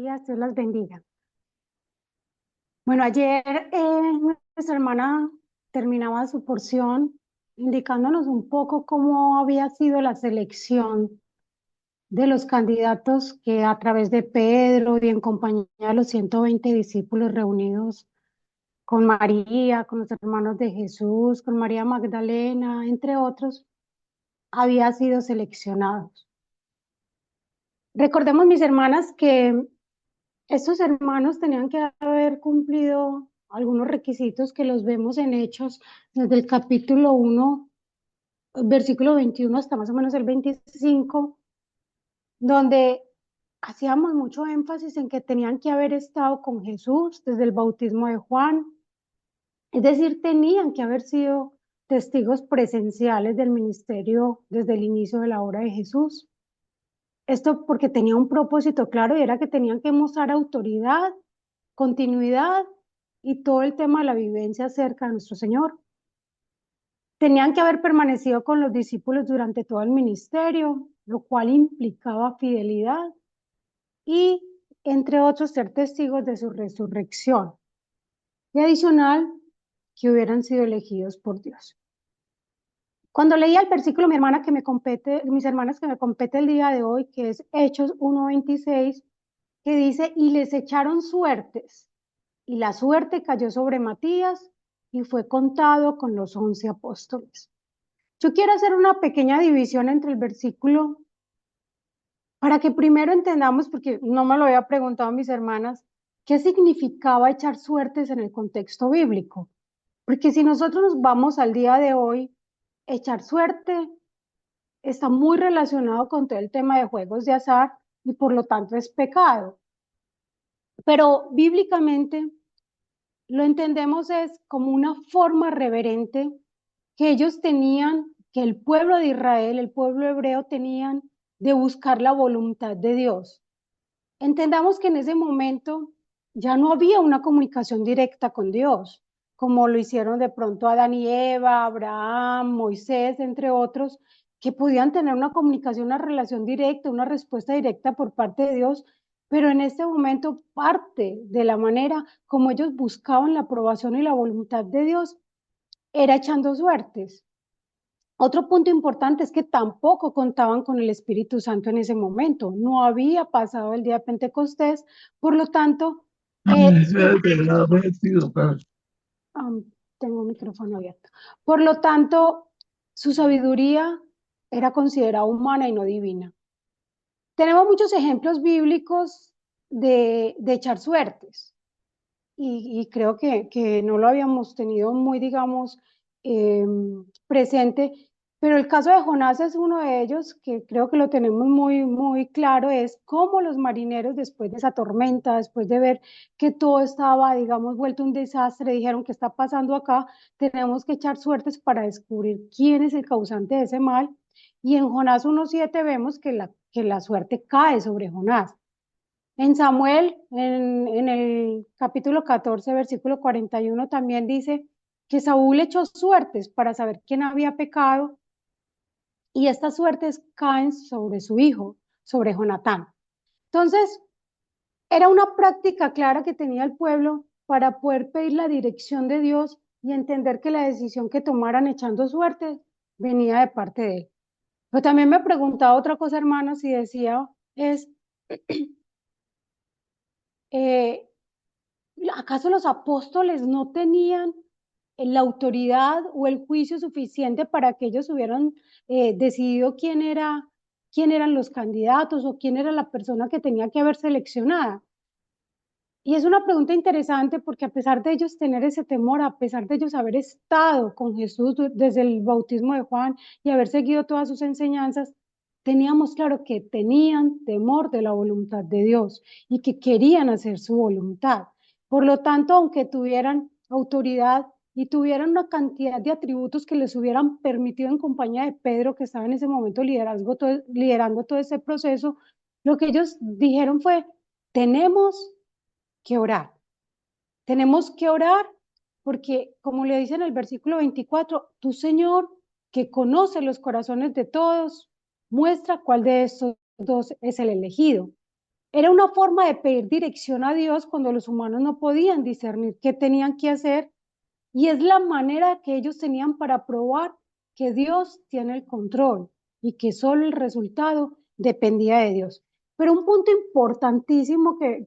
días, Dios las bendiga. Bueno, ayer nuestra hermana terminaba su porción indicándonos un poco cómo había sido la selección de los candidatos que a través de Pedro y en compañía de los 120 discípulos reunidos con María, con los hermanos de Jesús, con María Magdalena, entre otros, había sido seleccionados. Recordemos, mis hermanas, que estos hermanos tenían que haber cumplido algunos requisitos que los vemos en Hechos desde el capítulo 1, versículo 21 hasta más o menos el 25, donde hacíamos mucho énfasis en que tenían que haber estado con Jesús desde el bautismo de Juan, es decir, tenían que haber sido testigos presenciales del ministerio desde el inicio de la obra de Jesús. Esto porque tenía un propósito claro y era que tenían que mostrar autoridad, continuidad y todo el tema de la vivencia cerca de nuestro Señor. Tenían que haber permanecido con los discípulos durante todo el ministerio, lo cual implicaba fidelidad y, entre otros, ser testigos de su resurrección. Y adicional, que hubieran sido elegidos por Dios. Cuando leía el versículo, mis hermanas que me compete el día de hoy, que es Hechos 1:26, que dice, y les echaron suertes, y la suerte cayó sobre Matías, y fue contado con los 11 apóstoles. Yo quiero hacer una pequeña división entre el versículo, para que primero entendamos, porque no me lo había preguntado a mis hermanas, qué significaba echar suertes en el contexto bíblico. Porque si nosotros nos vamos al día de hoy, echar suerte está muy relacionado con todo el tema de juegos de azar y por lo tanto es pecado. Pero bíblicamente lo entendemos es como una forma reverente que ellos tenían, que el pueblo de Israel, el pueblo hebreo tenían de buscar la voluntad de Dios. Entendamos que en ese momento ya no había una comunicación directa con Dios, como lo hicieron de pronto Adán y Eva, Abraham, Moisés, entre otros, que podían tener una comunicación, una relación directa, una respuesta directa por parte de Dios, pero en este momento parte de la manera como ellos buscaban la aprobación y la voluntad de Dios era echando suertes. Otro punto importante es que tampoco contaban con el Espíritu Santo en ese momento. No había pasado el día de Pentecostés, por lo tanto, um, tengo un micrófono abierto. Por lo tanto, su sabiduría era considerada humana y no divina. Tenemos muchos ejemplos bíblicos de echar suertes y creo que no lo habíamos tenido muy, digamos, presente, pero el caso de Jonás es uno de ellos que creo que lo tenemos muy, muy claro, es cómo los marineros después de esa tormenta, después de ver que todo estaba, digamos, vuelto un desastre, dijeron, ¿qué está pasando acá? Tenemos que echar suertes para descubrir quién es el causante de ese mal. Y en Jonás 1:7 vemos que la suerte cae sobre Jonás. En Samuel, en el capítulo 14, versículo 41, también dice que Saúl echó suertes para saber quién había pecado y estas suertes caen sobre su hijo, sobre Jonatán. Entonces, era una práctica clara que tenía el pueblo para poder pedir la dirección de Dios y entender que la decisión que tomaran echando suertes venía de parte de él. Pero también me preguntaba otra cosa, hermanos, y decía, eh, ¿acaso los apóstoles no tenían la autoridad o el juicio suficiente para que ellos hubieran decidido quién eran los candidatos o quién era la persona que tenía que haber seleccionada? Y es una pregunta interesante porque a pesar de ellos tener ese temor, a pesar de ellos haber estado con Jesús desde el bautismo de Juan y haber seguido todas sus enseñanzas, teníamos claro que tenían temor de la voluntad de Dios y que querían hacer su voluntad. Por lo tanto, aunque tuvieran autoridad y tuvieran una cantidad de atributos que les hubieran permitido en compañía de Pedro, que estaba en ese momento liderando todo ese proceso, lo que ellos dijeron fue, tenemos que orar. Tenemos que orar porque, como le dice en el versículo 24, tu Señor, que conoce los corazones de todos, muestra cuál de estos dos es el elegido. Era una forma de pedir dirección a Dios cuando los humanos no podían discernir qué tenían que hacer, y es la manera que ellos tenían para probar que Dios tiene el control y que solo el resultado dependía de Dios. Pero un punto importantísimo que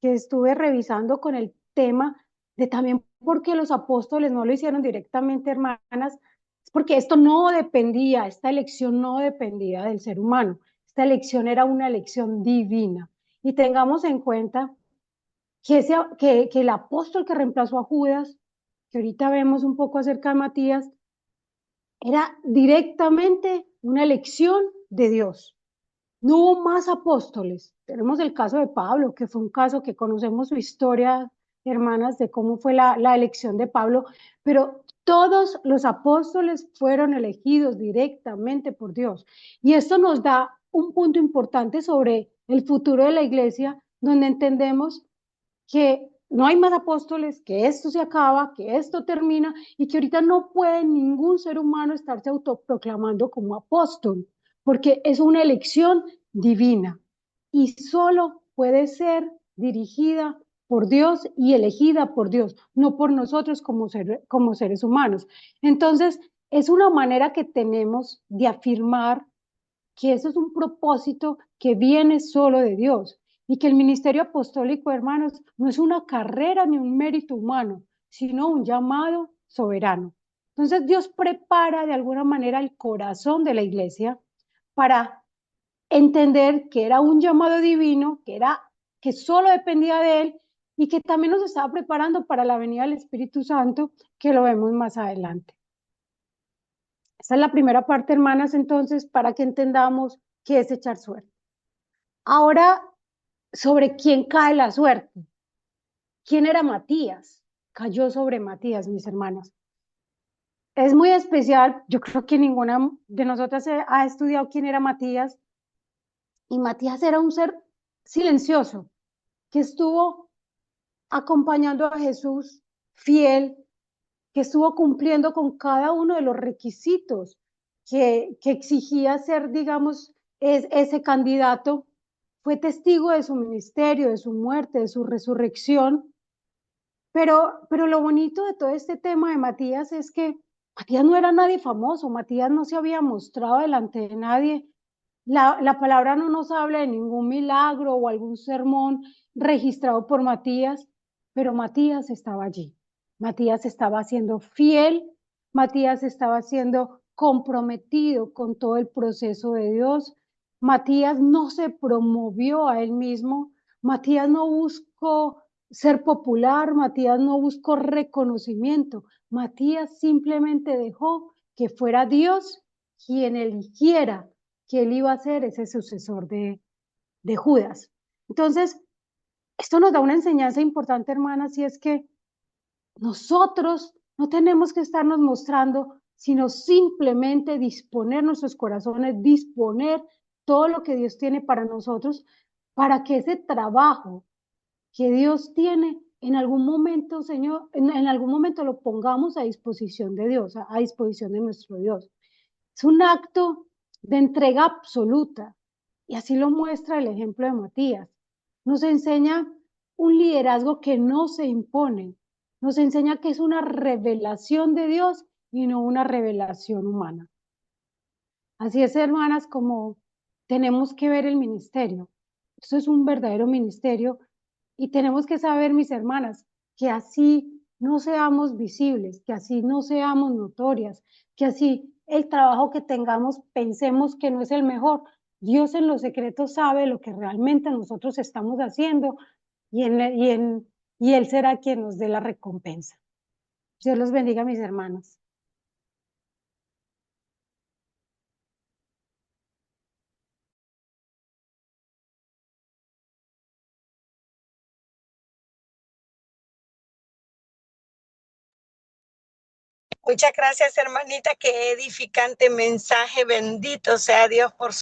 estuve revisando con el tema de también por qué los apóstoles no lo hicieron directamente, hermanas, es porque esto no dependía, esta elección no dependía del ser humano, esta elección era una elección divina. Y tengamos en cuenta que el apóstol que reemplazó a Judas, que ahorita vemos un poco acerca de Matías, era directamente una elección de Dios. No hubo más apóstoles. Tenemos el caso de Pablo, que fue un caso que conocemos su historia, hermanas, de cómo fue la elección de Pablo, pero todos los apóstoles fueron elegidos directamente por Dios. Y esto nos da un punto importante sobre el futuro de la iglesia, donde entendemos que no hay más apóstoles, que esto se acaba, que esto termina y que ahorita no puede ningún ser humano estarse autoproclamando como apóstol, porque es una elección divina y solo puede ser dirigida por Dios y elegida por Dios, no por nosotros como seres humanos. Entonces, es una manera que tenemos de afirmar que eso es un propósito que viene solo de Dios y que el ministerio apostólico, hermanos, no es una carrera ni un mérito humano, sino un llamado soberano. Entonces Dios prepara de alguna manera el corazón de la iglesia para entender que era un llamado divino, que solo dependía de él y que también nos estaba preparando para la venida del Espíritu Santo, que lo vemos más adelante. Esa es la primera parte, hermanas, entonces, para que entendamos qué es echar suerte. Ahora, sobre quién cae la suerte. ¿Quién era Matías? Cayó sobre Matías, mis hermanas. Es muy especial, yo creo que ninguna de nosotras ha estudiado quién era Matías, y Matías era un ser silencioso, que estuvo acompañando a Jesús, fiel, que estuvo cumpliendo con cada uno de los requisitos que exigía ser, digamos, ese candidato. Fue testigo de su ministerio, de su muerte, de su resurrección. Pero lo bonito de todo este tema de Matías es que Matías no era nadie famoso, Matías no se había mostrado delante de nadie. La palabra no nos habla de ningún milagro o algún sermón registrado por Matías, pero Matías estaba allí. Matías estaba siendo fiel, Matías estaba siendo comprometido con todo el proceso de Dios. Matías no se promovió a él mismo, Matías no buscó ser popular, Matías no buscó reconocimiento, Matías simplemente dejó que fuera Dios quien eligiera que él iba a ser ese sucesor de Judas. Entonces, esto nos da una enseñanza importante, hermanas, y es que nosotros no tenemos que estarnos mostrando, sino simplemente disponer nuestros corazones, disponer todo lo que Dios tiene para nosotros, para que ese trabajo que Dios tiene en algún momento, Señor, en algún momento lo pongamos a disposición de Dios, a disposición de nuestro Dios. Es un acto de entrega absoluta y así lo muestra el ejemplo de Matías. Nos enseña un liderazgo que no se impone, nos enseña que es una revelación de Dios y no una revelación humana. Así es, hermanas, como tenemos que ver el ministerio. Esto es un verdadero ministerio y tenemos que saber, mis hermanas, que así no seamos visibles, que así no seamos notorias, que así el trabajo que tengamos pensemos que no es el mejor. Dios en lo secreto sabe lo que realmente nosotros estamos haciendo y Él será quien nos dé la recompensa. Dios los bendiga, mis hermanos. Muchas gracias, hermanita, qué edificante mensaje. Bendito sea Dios por su